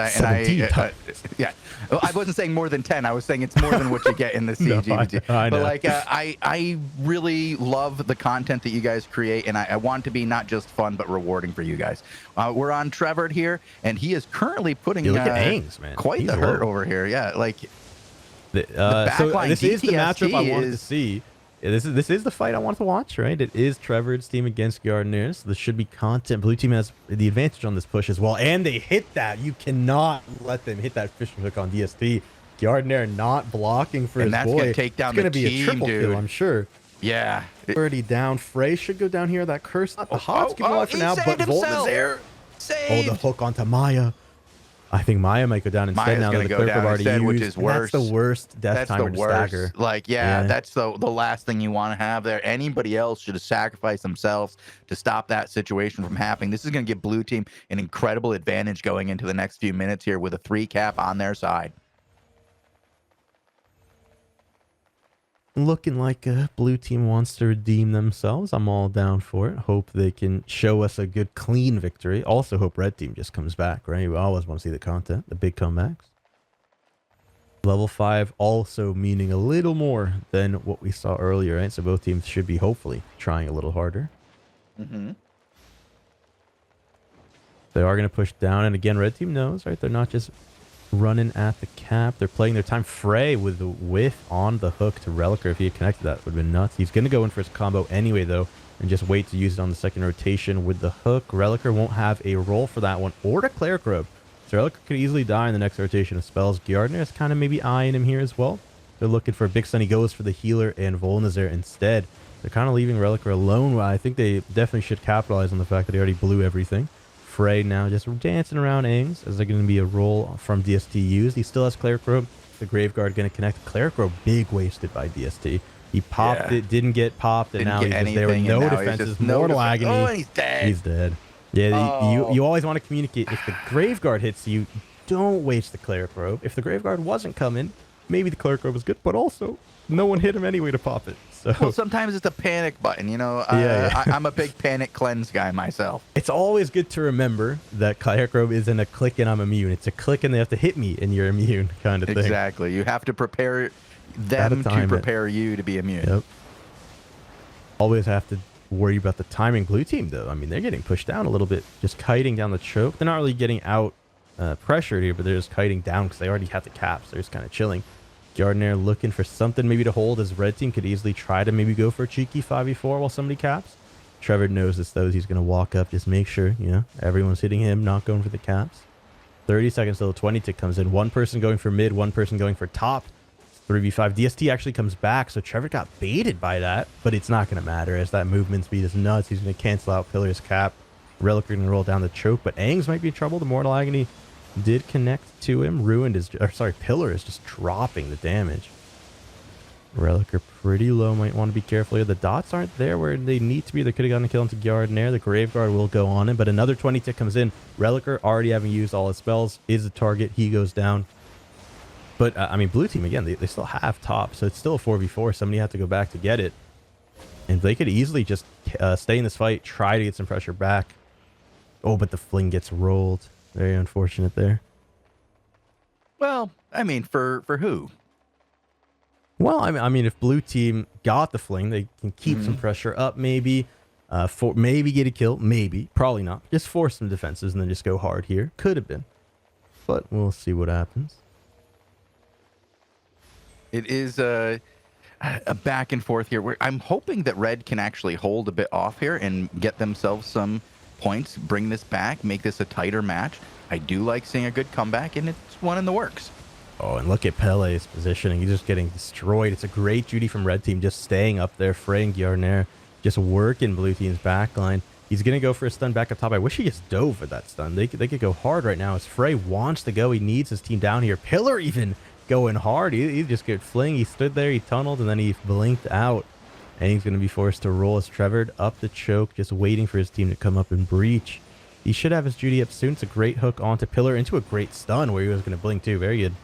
Well, I wasn't saying more than 10. I was saying it's more than what you get in the CGVG. I know. But I really love the content that you guys create, and I want to be not just fun but rewarding for you guys. We're on Trevor here, and he is currently putting look at Aings, man. Quite He's the hurt low. over here. Yeah, so this is the matchup I wanted to see. This is the fight I want to watch, right? It is Trevor's team against Gardner's. So this should be content. Blue team has the advantage on this push as well. And they hit that. You cannot let them hit that fishing hook on DST. Gardner not blocking for his boy. And that's going to take down the team, It's going to be a triple kill, I'm sure. Yeah. Already down. Frey should go down here. That curse. The Hots can go out for now, but Volton is there. Saved. Oh, the hook onto Maya. I think Maya might go down instead. Maya's now that the go clip down already instead, used. which is worse. That's the worst death timer to stagger. That's the last thing you want to have there. Anybody else should have sacrificed themselves to stop that situation from happening. This is going to give Blue Team an incredible advantage going into the next few minutes here with a 3 cap on their side. Looking like Blue Team wants to redeem themselves. I'm all down for it. Hope they can show us a good, clean victory. Also hope Red Team just comes back, right? We always want to see the content, the big comebacks. Level 5 also meaning a little more than what we saw earlier, right? So both teams should be hopefully trying a little harder. They are going to push down. And again, Red Team knows, right? They're not just running at the cap. They're playing their time. Frey with the whiff on the hook to Relicer. If he had connected that, would have been nuts. He's going to go in for his combo anyway, though, and just wait to use it on the second rotation with the hook. Relicer won't have a roll for that one or to Cleric Robe. So Relicer could easily die in the next rotation of spells. Gardner is kind of maybe eyeing him here as well. They're looking for a big stun. He goes for the healer and Volna's there instead. They're kind of leaving Reliker alone. Well, I think they definitely should capitalize on the fact that they already blew everything. Frey now just dancing around Aang. Is there going to be a roll from DST used? He still has Cleric Robe. The Graveguard going to connect. Cleric Robe big wasted by DST. He popped it, didn't get popped, and now he's just there with no defenses. Mortal Agony. Oh, and he's dead. He's dead. Yeah, you always want to communicate. If the Graveguard hits you, don't waste the Cleric Robe. If the Graveguard wasn't coming, maybe the Cleric Robe was good, but also no one hit him anyway to pop it. So well, sometimes it's a panic button, you know. I'm a big panic cleanse guy myself. It's always good to remember that Cleric Robe isn't a click and I'm immune. It's a click and they have to hit me and you're immune kind of thing. Exactly. You have to prepare them to prepare you to be immune. Yep. Always have to worry about the timing. Blue team, though, I mean, they're getting pushed down a little bit, just kiting down the choke. They're not really getting out pressured here, but they're just kiting down because they already have the caps. They're just kind of chilling. Gardner looking for something maybe to hold, as red team could easily try to maybe go for a cheeky 5v4 while somebody caps. Trevor knows this, though. He's going to walk up, just make sure, you know, everyone's hitting him, not going for the caps. 30 seconds till the 20 tick comes in. One person going for mid, one person going for top. 3v5. DST actually comes back, so Trevor got baited by that, but it's not going to matter as that movement speed is nuts. He's going to cancel out Pillar's cap. Relic going to roll down the choke, but Aang's might be in trouble. The Mortal Agony did connect to him. Ruined is, or sorry, Pillar is just dropping the damage. Relic are pretty low. Might want to be careful here. The dots aren't there where they need to be. They could have gotten a kill into Gardner. The Graveguard will go on him, but another 20 tick comes in. Relicer, already having used all his spells, is the target. He goes down. But, I mean, blue team, again, they still have top, so it's still a 4v4. Somebody had to go back to get it. And they could easily just stay in this fight, try to get some pressure back. Oh, but the fling gets rolled. Very unfortunate there. Well, I mean, for who? Well, I mean, if blue team got the fling, they can keep some pressure up, maybe. For maybe get a kill, maybe. Probably not. Just force some defenses and then just go hard here. Could have been. But we'll see what happens. It is a back and forth here. Where I'm hoping that red can actually hold a bit off here and get themselves some points, bring this back, make this a tighter match. I do like seeing a good comeback, and it's one in the works. Oh, and look at Pele's positioning. He's just getting destroyed. It's a great duty from red team, just staying up there, fraying Gardner, just working blue team's backline. He's going to go for a stun back up top. I wish he just dove for that stun. They could go hard right now as Frey wants to go. He needs his team down here. Pillar even going hard. He just get fling. He stood there, he tunneled, and then he blinked out. And he's going to be forced to roll as Trevor up the choke, just waiting for his team to come up and breach. He should have his duty up soon. It's a great hook onto Pillar into a great stun where he was going to blink too. Very good.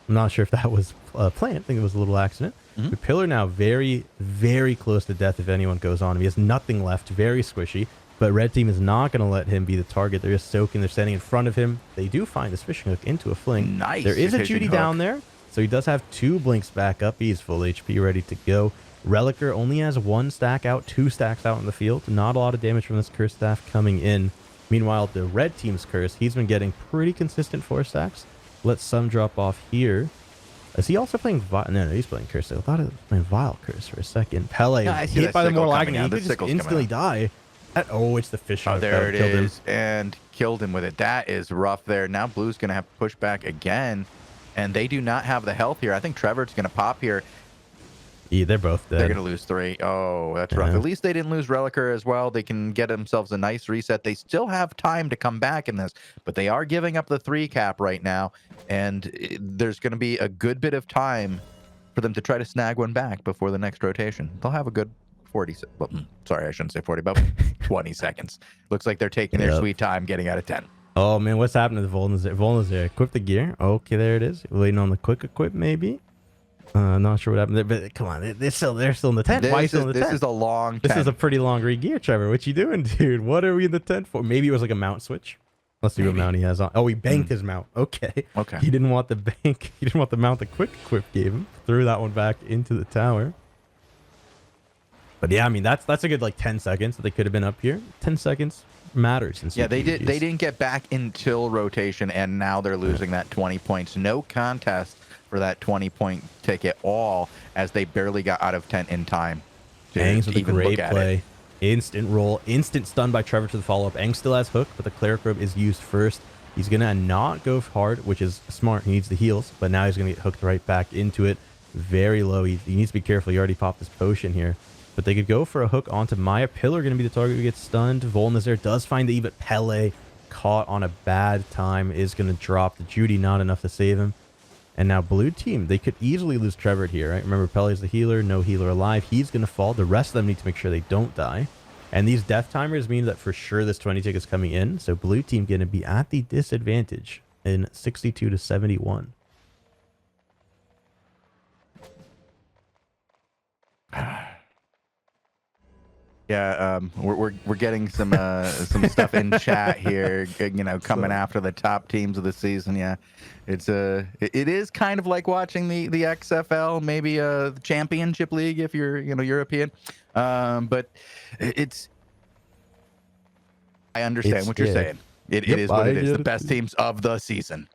I'm not sure if that was planned. I think it was a little accident. But Pillar now very, very close to death if anyone goes on him. He has nothing left. Very squishy. But red team is not going to let him be the target. They're just soaking. They're standing in front of him. They do find this fishing hook into a fling. Nice. There is a Judy down there. So he does have 2 blinks back up. He's full HP, ready to go. Relicer only has 1 stack out, 2 stacks out in the field. Not a lot of damage from this curse staff coming in. Meanwhile, the red team's curse, he's been getting pretty consistent 4 stacks. Let some drop off here. Is he also playing No, he's playing curse. I thought he was playing vile curse for a second. Pele hit by the Mortal Agony. He could just instantly die. Oh, it's the fish. Oh, there it is. And killed him with it. That is rough there. Now blue's going to have to push back again. And they do not have the health here. I think Trevor's going to pop here. Yeah, they're both dead. They're going to lose 3. Oh, that's rough. At least they didn't lose Relicer as well. They can get themselves a nice reset. They still have time to come back in this, but they are giving up the 3 cap right now. And there's going to be a good bit of time for them to try to snag one back before the next rotation. They'll have a good 40 well, sorry, I shouldn't say 40, but 20 seconds. Looks like they're taking their sweet time getting out of 10. Oh, man, what's happening to the Volna's there? Volna's there. Equip the gear. Okay, there it is. Waiting on the quick equip, maybe. Not sure what happened there, but come on. They're still in the tent. Why are you still in the tent? This is a long tent. This is a pretty long re-gear, Trevor. What you doing, dude? What are we in the tent for? Maybe it was like a mount switch. Let's see what mount he has on. Oh, he banked his mount. Okay. He didn't want the bank. He didn't want the mount the quick equip gave him. Threw that one back into the tower. But yeah, I mean, that's a good like 10 seconds that they could have been up here. 10 seconds matters. Yeah, they didn't get back until rotation, and now they're losing that 20 points. No contest for that 20-point ticket all, as they barely got out of tent in time. Aang's with a great play. Instant roll, instant stun by Trevor to the follow-up. Aang still has hook, but the Cleric Robe is used first. He's going to not go hard, which is smart. He needs the heals, but now he's going to get hooked right back into it. very low. He needs to be careful. He already popped his potion here. But they could go for a hook onto Maya. Pillar going to be the target who gets stunned. Volnazir does find the E, but Pele caught on a bad time is going to drop the Judy, not enough to save him. And now blue team, they could easily lose Trevor here, right? Remember, Pele's the healer, no healer alive. He's going to fall. The rest of them need to make sure they don't die. And these death timers mean that for sure this 20 tick is coming in. So blue team going to be at the disadvantage in 62 to 71. Yeah, we're getting some stuff in chat here, coming after the top teams of the season. Yeah, it is kind of like watching the XFL, maybe the Championship League if you're European. But I understand what you're saying. It is what it is. The best teams of the season.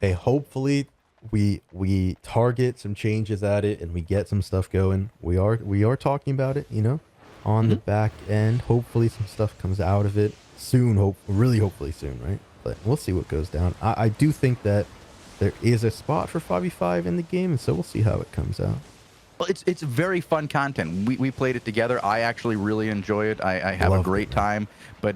Hey, hopefully we target some changes at it and we get some stuff going. We are talking about it, on the back end. Hopefully some stuff comes out of it soon. Hopefully soon, right? But we'll see what goes down. I do think that there is a spot for 5v5 in the game, and so we'll see how it comes out. Well, it's very fun content. We played it together. I actually really enjoy it. I have a great time. But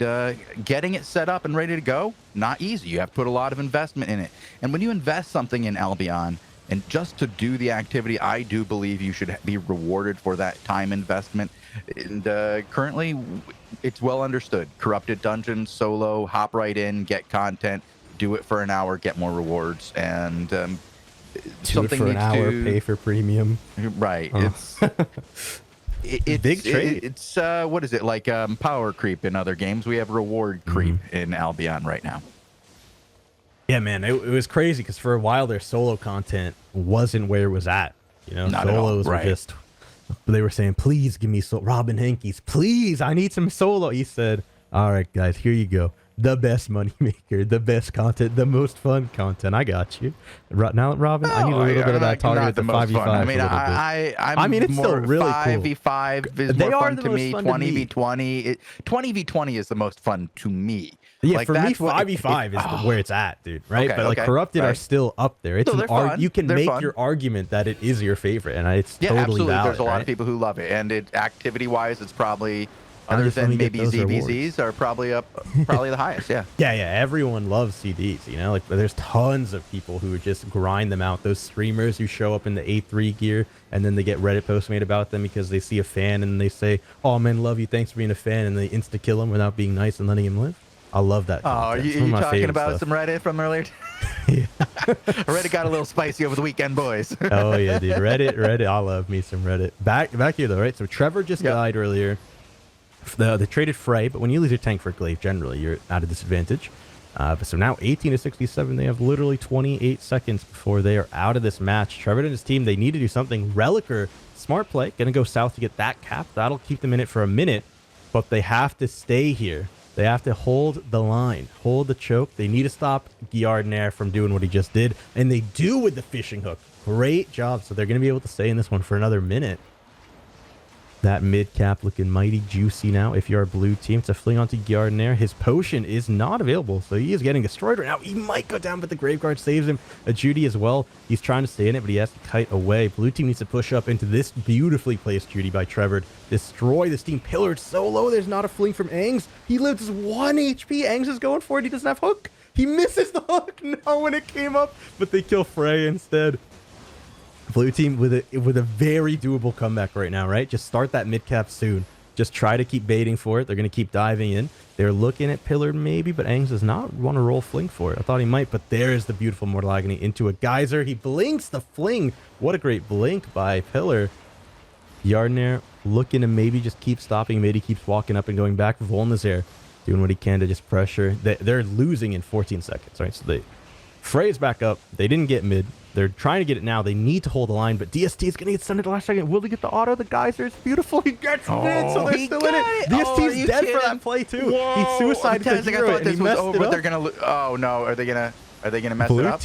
getting it set up and ready to go, not easy. You have to put a lot of investment in it. And when you invest something in Albion, and just to do the activity, I do believe you should be rewarded for that time investment. And currently, it's well understood. Corrupted Dungeons, solo, hop right in, get content, do it for an hour, get more rewards. And do something it for an hour, pay for premium. Right. It's big trade. It's what is it like? Power creep in other games. We have reward creep in Albion right now. Yeah, man, it was crazy because for a while their solo content wasn't where it was at. Not solos right. were just. They were saying, "Please give me Robin Hankey's. Please, I need some solo." He said, "All right, guys, here you go. The best moneymaker, the best content, the most fun content. I got you." Now, Robin, I need a little bit of that target at the 5v5. I mean, it's still really 5v5 cool. is more fun to me. 20v20, 20v20 is the most fun to me. Yeah, for me, 5v5 is where it's at, dude. Right, okay, but like Corrupted are still up there. It's you can they're make fun. your argument that it is your favorite, and it's totally absolutely. valid. There's a lot of people who love it, and activity-wise, it's probably. Other than maybe ZBZs are probably the highest, yeah. Yeah, everyone loves CDs, but there's tons of people who just grind them out. Those streamers who show up in the A3 gear and then they get Reddit posts made about them because they see a fan and they say, "Oh man, love you, thanks for being a fan," and they insta kill him without being nice and letting him live. I love that. Oh, are you talking about some Reddit from earlier? Yeah. Reddit got a little spicy over the weekend, boys. Oh yeah, dude. Reddit. I love me some Reddit. Back here though, right? So Trevor just died earlier. They traded Frey, but when you lose your tank for Glaive, generally you're at a disadvantage. So now 18 to 67, they have literally 28 seconds before they are out of this match. Trevor and his team, they need to do something. Relicer, smart play, gonna go south to get that cap. That'll keep them in it for a minute, but they have to stay here. They have to hold the line, hold the choke. They need to stop Giardinair from doing what he just did, and they do with the fishing hook. Great job. So they're gonna be able to stay in this one for another minute. That mid cap looking mighty juicy now. If you're a blue team, to fling onto Giardinair. His potion is not available, so he is getting destroyed right now. He might go down, but the Graveguard saves him. A Judy as well. He's trying to stay in it, but he has to kite away. Blue team needs to push up into this beautifully placed Judy by Trevor. Destroy this team. Pillared so low. There's not a fling from Angs. He lives 1 HP. Angs is going for it. He doesn't have hook. He misses the hook. No, when it came up, but they kill Frey instead. Blue team with a very doable comeback right now, right? Just start that mid cap soon. Just try to keep baiting for it. They're going to keep diving in. They're looking at Pillared maybe, but Angs does not want to roll fling for it. I thought he might, but there's the beautiful Mortal Agony into a geyser. He blinks the fling. What a great blink by Pillar. Giardinair looking to maybe just keep stopping. Maybe he keeps walking up and going back. Volnazir doing what he can to just pressure. They're losing in 14 seconds, right? So Frey's back up. They didn't get mid. They're trying to get it now. They need to hold the line, but DST is going to get stunned at the last second. Will they get the auto? The geyser is beautiful. He gets mid, so they're still in it. DST's dead for that play too. Whoa, He suicided the hero and he messed it up. They're gonna. Oh no! Are they gonna mess it up?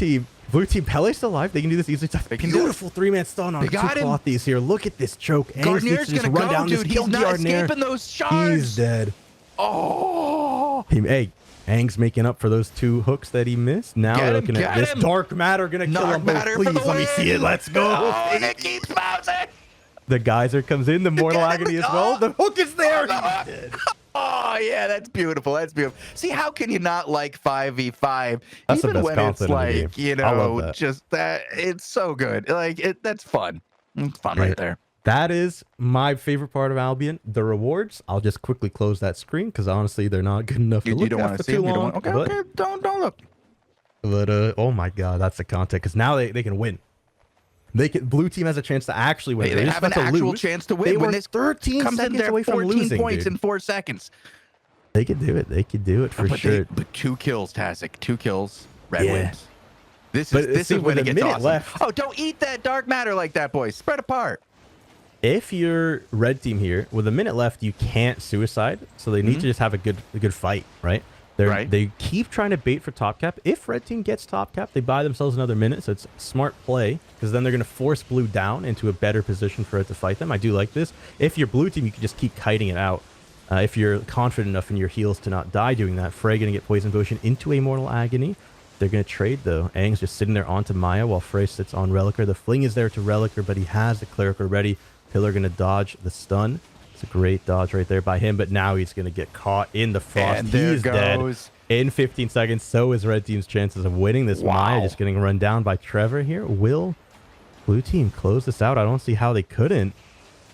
Blue team, Pele's still alive. They can do this easily. Beautiful 3-man stun on two Clothies here. Look at this choke. Gardner's gonna go, dude. He's not escaping those shards. He's dead. Oh. Hey, Ang's making up for those 2 hooks that he missed. Now Get we're him, looking at get this him. dark matter gonna kill Dark them both. matter for Please the let me see it. win. Let's go. Oh, and it keeps bouncing. The geyser comes in. The mortal Get him. agony as well. The hook is there. Oh, He's dead. Oh, yeah, that's beautiful. That's beautiful. See, how can you not like 5v5? That's the even best when it's content in the like, game. you I love know, that. just that. It's so good. Like, that's fun. It's fun right there. That is my favorite part of Albion. The rewards. I'll just quickly close that screen because honestly, they're not good enough to You look don't at want for to see too them. You don't long. want, okay, don't look. But oh my god, that's the content because now they can win. Blue team has a chance to actually win. They have an actual chance to win. They when were this 13 comes in seconds there, away from 14 losing, points dude. in 4 seconds. They could do it. They could do it for sure. But 2 kills, Tazzik. 2 kills. Red Yeah. wins. This But is see, when with it a gets minute awesome. left- Oh, don't eat that dark matter like that, boys. Spread apart. If you're red team here with a minute left, you can't suicide. So they need to just have a good fight, right? Right. They keep trying to bait for top cap. If red team gets top cap, they buy themselves another minute. So it's smart play because then they're going to force blue down into a better position for it to fight them. I do like this. If you're blue team, you can just keep kiting it out. If you're confident enough in your heals to not die doing that, Frey going to get poison potion into a mortal agony. They're going to trade though. Aang's just sitting there onto Maya while Frey sits on Relicer. The fling is there to Relicer, but he has the cleric already. Pillar going to dodge the stun. It's a great dodge right there by him, but now he's going to get caught in the frost. And He there is goes. dead in 15 seconds. So is red team's chances of winning this. Wow. Maya just getting run down by Trevor here. Will blue team close this out? I don't see how they couldn't.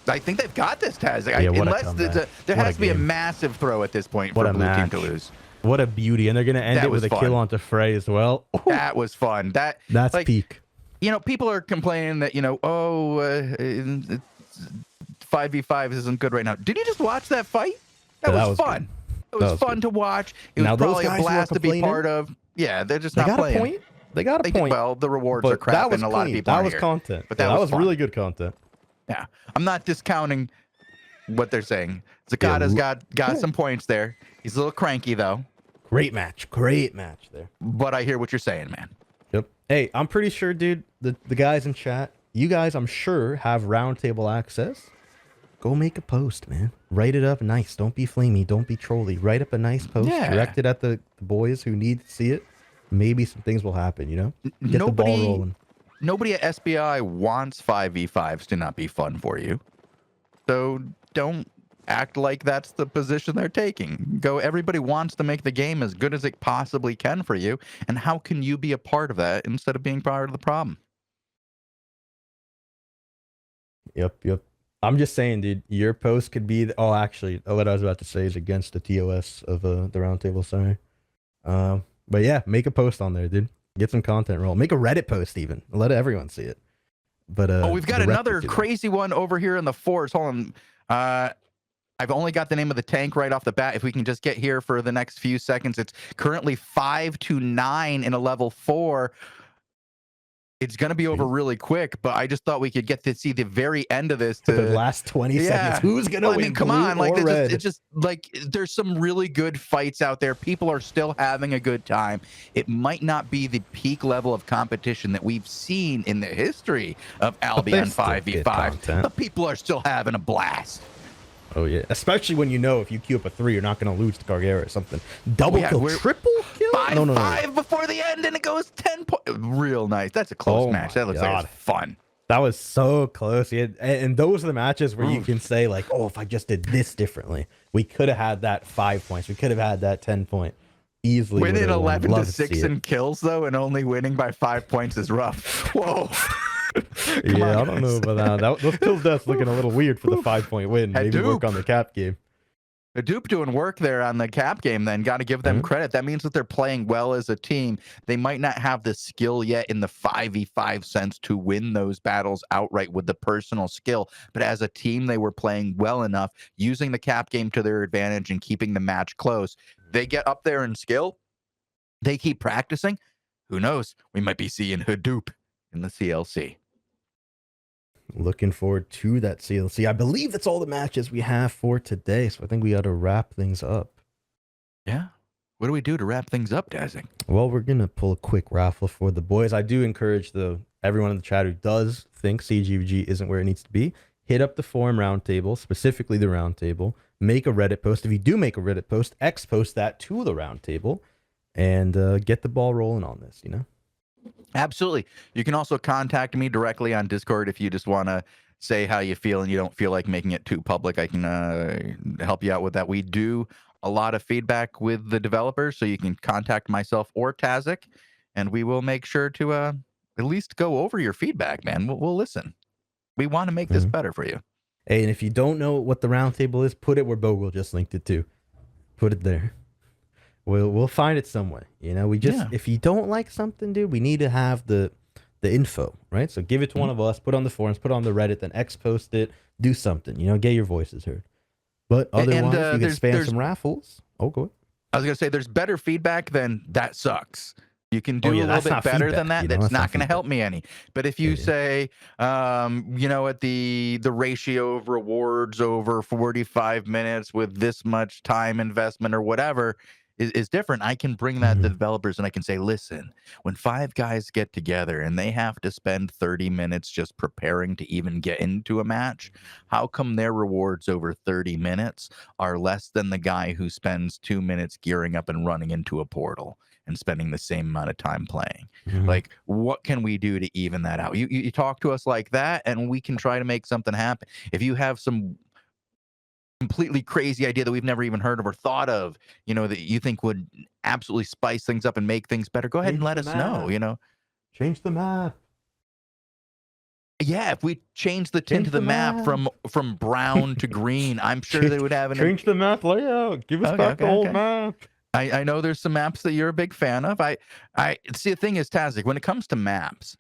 I think they've got this, Taz. Yeah, what a Unless comeback. there What has a to be a game. massive throw at this point What for a blue team match. to lose. What a beauty. And they're going to end That it with was a fun. kill onto Frey as well. Ooh, That was fun. that's like, peak. You know, people are complaining that, 5v5 isn't good right now. Did you just watch that fight? That Yeah, that was was fun. It That was was fun good. to watch. It Now was those probably a guys who are blast to be complaining, part of. Yeah, they're just They not got playing. a point. They got a They did point. well. The rewards But are crap, that was and a lot of clean. people That aren't was here. content. But that Yeah, was fun. really good content. Yeah, I'm not discounting what they're saying. Zakata's got some points there. He's a little cranky though, Great match there. but I hear what you're saying, man. Yep. Hey, I'm pretty sure, dude, the guys in chat, you guys, I'm sure, have roundtable access. Go make a post, man. Write it up nice. Don't be flamey. Don't be trolly. Write up a nice post. Yeah. Direct it at the boys who need to see it. Maybe some things will happen, you know? Get the ball rolling. Nobody at SBI wants 5v5s to not be fun for you. So don't act like that's the position they're taking. Everybody wants to make the game as good as it possibly can for you. And how can you be a part of that instead of being part of the problem? Yep. I'm just saying, dude, your post could be... actually, what I was about to say is against the TOS of the roundtable, sorry. But yeah, make a post on there, dude. Get some content roll. Make a Reddit post even. Let everyone see it. But we've got another crazy one over here in the forest. Hold on. I've only got the name of the tank right off the bat. If we can just get here for the next few seconds. It's currently 5-9 in a level 4. It's going to be over really quick, but I just thought we could get to see the very end of this. To the last 20 seconds. Who's going to win? I mean, come blue on. Like, or red? it's just like there's some really good fights out there. People are still having a good time. It might not be the peak level of competition that we've seen in the history of Albion still good 5v5, content. but people are still having a blast. Oh, yeah. Especially when you know if you queue up a 3, you're not going to lose to Gargara or something. Double kill, we're triple kill? 5-5 before the end, and it goes 10 points. Real nice. That's a close Oh match. my That looks like God. it's fun. That was so close. And those are the matches where you can say, like, oh, if I just did this differently, we could have had that 5 points. We could have had that 10 point. Easily. Winning would've won. 11 Love to see 6 it. in kills, though, and only winning by 5 points is rough. Whoa. Come Yeah, on, I don't know about that. Those kills deaths looking a little weird for the 5-point win. Had Maybe work Dupe. on the cap game. The Dupe doing work there on the cap game, then got to give them credit. That means that they're playing well as a team. They might not have the skill yet in the 5v5 sense to win those battles outright with the personal skill, but as a team, they were playing well enough, using the cap game to their advantage and keeping the match close. They get up there in skill. They keep practicing. Who knows? We might be seeing Hadoop in the CLC. Looking forward to that CLC. I believe that's all the matches we have for today, so I think we got to wrap things up. Yeah. What do we do to wrap things up, Tazzik? Well, we're going to pull a quick raffle for the boys. I do encourage everyone in the chat who does think CGVG isn't where it needs to be. hit up the forum roundtable, specifically the roundtable, make a Reddit post. If you do make a Reddit post, post that to the roundtable, and get the ball rolling on this, you know? Absolutely. You can also contact me directly on Discord if you just want to say how you feel and you don't feel like making it too public. I can help you out with that. We do a lot of feedback with the developers, so you can contact myself or Tazzik, and we will make sure to at least go over your feedback, man. We'll listen. We want to make this better for you. Hey, and if you don't know what the roundtable is, put it where Bogul just linked it to. Put it there. We'll find it some way. You know, if you don't like something, dude, we need to have the info, right? So give it to one of us, put on the forums, put on the Reddit, then post it, do something, you know, get your voices heard. But otherwise, you can spam some raffles. Oh, go ahead. I was going to say, there's better feedback than that sucks. You can do a little bit better than that. You know, that's not going to help me any. But if you say, you know, at the ratio of rewards over 45 minutes with this much time investment or whatever is different, I can bring that to the developers and I can say, listen, when 5 guys get together and they have to spend 30 minutes just preparing to even get into a match, how come their rewards over 30 minutes are less than the guy who spends 2 minutes gearing up and running into a portal and spending the same amount of time playing? Like, what can we do to even that out? You talk to us like that and we can try to make something happen. If you have some completely crazy idea that we've never even heard of or thought of, you know, that you think would absolutely spice things up and make things better, go ahead and let us know, you know. Change the map. Yeah, if we change the tint of the map from brown to green, I'm sure they would have change the map layout. Give us back the old map. I know there's some maps that you're a big fan of. I see, the thing is, Tazzik, when it comes to maps,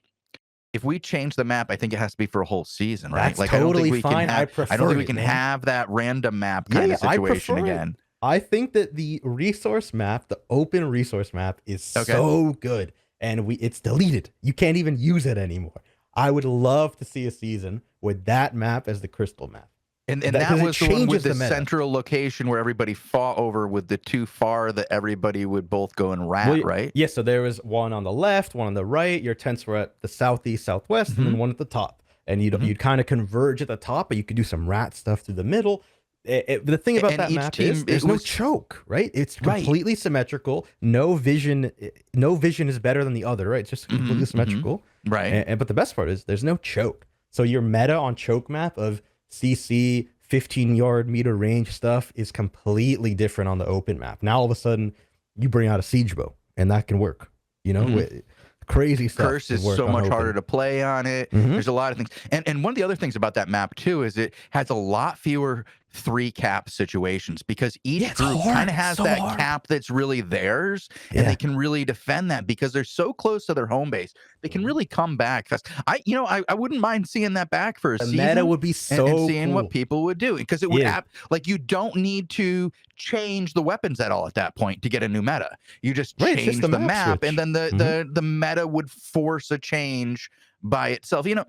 if we change the map, I think it has to be for a whole season, right? That's totally fine. I don't think we can have that random map kind of situation again. I think that the resource map, the open resource map, is so good, and it's deleted. You can't even use it anymore. I would love to see a season with that map as the crystal map. And that was the one with the central location where everybody fought over with the too far that everybody would both go and rat, right? Yeah, so there was one on the left, one on the right. Your tents were at the southeast, southwest, and then one at the top. And you'd kind of converge at the top, but you could do some rat stuff through the middle. The thing about that map is there's no choke, right? It's completely symmetrical. No vision is better than the other, right? It's just completely symmetrical. Right. But the best part is there's no choke. So your meta on choke map of CC 15-yard meter range stuff is completely different on the open map. Now all of a sudden you bring out a siege bow and that can work. You know, crazy stuff. Curse is so much harder to play on it. There's a lot of things. And one of the other things about that map too is it has a lot fewer 3 cap situations because each group kind of has that cap that's really theirs, and they can really defend that because they're so close to their home base. They can really come back fast. I wouldn't mind seeing that back for a season. The meta would be so and seeing cool. what people would do, because it would like, you don't need to change the weapons at all at that point to get a new meta. You just change the map and then the meta would force a change by itself. You know.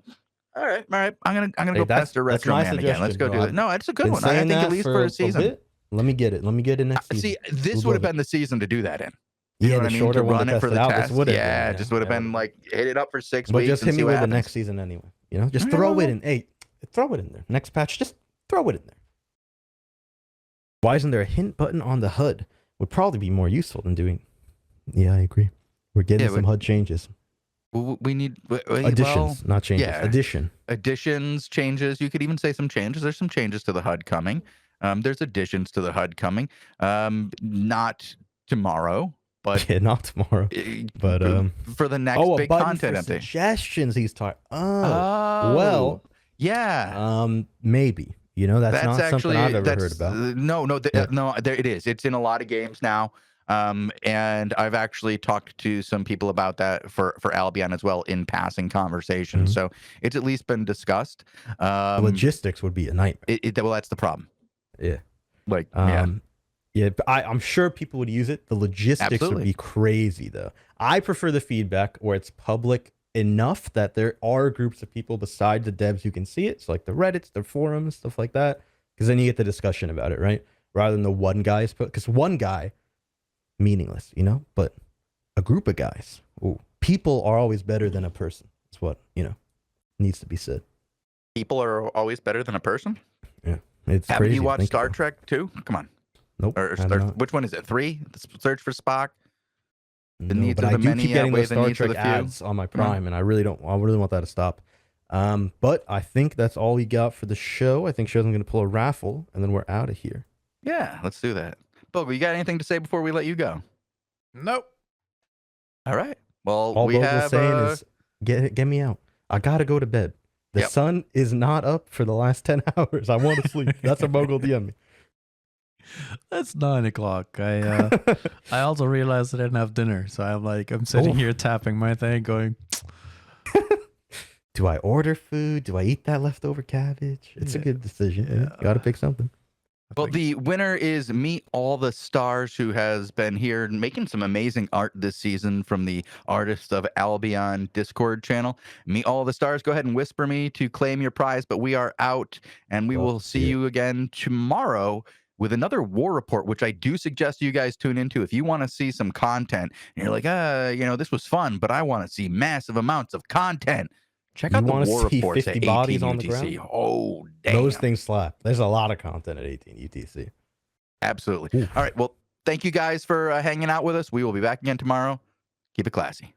All right. I'm gonna go pester Retro Man again. Let's go do it. No, it's a good one. I think at least for a season. Let me get it next season. See, this would have been the season to do that in. You know what I mean? To run it for the test. Yeah, just would have been like, hit it up for 6 weeks. But just hit me with the next season anyway. You know, just throw it in. Hey, throw it in there. Next patch, just throw it in there. Why isn't there a hint button on the HUD? Would probably be more useful than doing. Yeah, I agree. We're getting some HUD changes. We need additions, not changes. Yeah. Additions, changes. You could even say some changes. There's some changes to the HUD coming. There's additions to the HUD coming. Not tomorrow, but not tomorrow. But for the next big content update. Suggestions he's talking. Well, yeah. Maybe. You know, that's not actually something I've ever heard about. No, there it is. It's in a lot of games now. And I've actually talked to some people about that for Albion as well in passing conversations. So it's at least been discussed. Logistics would be a nightmare. Well, that's the problem. Yeah. Like, yeah, but I'm sure people would use it. The logistics would be crazy, though. I prefer the feedback where it's public enough that there are groups of people beside the devs who can see it. So like the Reddits, the forums, stuff like that. Because then you get the discussion about it, right? Rather than the one guy's put. Because one guy, meaningless, you know? But a group of guys, people are always better than a person. That's what, you know, needs to be said. People are always better than a person. Yeah, it's Haven't crazy. you to watched think Star about. Trek too? Come on. Nope. Or I have not. which one is it? 3? The Search for Spock. The No, needs but of I the do many keep getting outweigh those the Star needs of Trek the few. ads on my Come on. Prime, and I really want that to stop. But I think that's all we got for the show. I think Shozen's going to pull a raffle, and then we're out of here. Yeah, let's do that. Bogul, you got anything to say before we let you go? Nope. All right. Well, All we Bogul's have saying is, get me out. I gotta go to bed. The Yep. sun is not up for the last 10 hours. I want to sleep. That's a Bogul DM me. It's 9 o'clock. I also realized I didn't have dinner, so I'm sitting Oof. here tapping my thing, going, Do I order food? Do I eat that leftover cabbage? It's a Yeah. good decision. Yeah. Got to pick something. Well, the winner is Meet All the Stars, who has been here making some amazing art this season from the Artists of Albion Discord channel. Meet All the Stars. Go ahead and whisper me to claim your prize, but we are out, and we Love will to see see it. you again tomorrow with another war report, which I do suggest you guys tune into if you want to see some content. And you're like, this was fun, but I want to see massive amounts of content. Check You out the wanna war see reports 50 at bodies 18 on the UTC. ground? Oh, damn. Those things slap. There's a lot of content at 18 UTC. Absolutely. Oof. All right. Well, thank you guys for hanging out with us. We will be back again tomorrow. Keep it classy.